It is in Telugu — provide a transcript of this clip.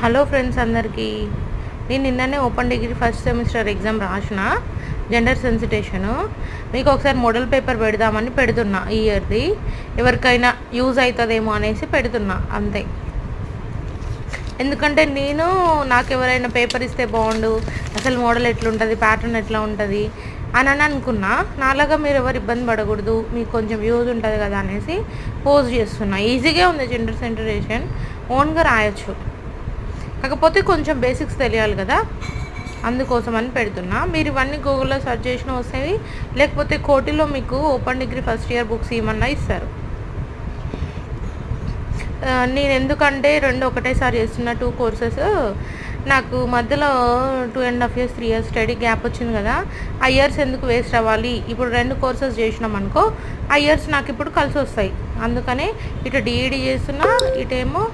హలో ఫ్రెండ్స్ అందరికీ. నేను నిన్ననే open degree first semester exam రాసిన జెండర్ సెన్సిటేషను. మీకు ఒకసారి మోడల్ పేపర్ పెడదామని పెడుతున్నా. ఈ ఇయర్ది ఎవరికైనా యూజ్ అవుతుందేమో అనేసి పెడుతున్నా అంతే. ఎందుకంటే నాకు ఎవరైనా పేపర్ ఇస్తే బాగుండు, అసలు మోడల్ ఎట్లుంటుంది, ప్యాటర్న్ ఎట్లా ఉంటుంది అని అనుకున్నా. నాలాగా మీరు ఎవరు ఇబ్బంది పడకూడదు, మీకు కొంచెం యూజ్ ఉంటుంది కదా అనేసి పోస్ట్ చేస్తున్నా. ఈజీగా ఉంది జెండర్ సెన్సిటేషన్, ఓన్గా రాయొచ్చు. కాకపోతే కొంచెం బేసిక్స్ తెలియాలి కదా, అందుకోసమని పెడుతున్నా. మీరు ఇవన్నీ గూగుల్లో సెర్చ్ చేసిన వస్తాయి, లేకపోతే కోటిలో మీకు open degree first year books ఏమన్నా ఇస్తారు. నేను ఎందుకంటే రెండు ఒకటేసారి చేస్తున్న 2 కోర్సెస్. నాకు మధ్యలో 2.5 years 3 years స్టడీ గ్యాప్ వచ్చింది కదా, ఆ ఇయర్స్ ఎందుకు వేస్ట్ అవ్వాలి. ఇప్పుడు 2 కోర్సెస్ చేసినాం అనుకో, ఆ ఇయర్స్ నాకు ఇప్పుడు కలిసి వస్తాయి. అందుకనే ఇటు డిఈడి చేస్తున్నా, ఇటేమో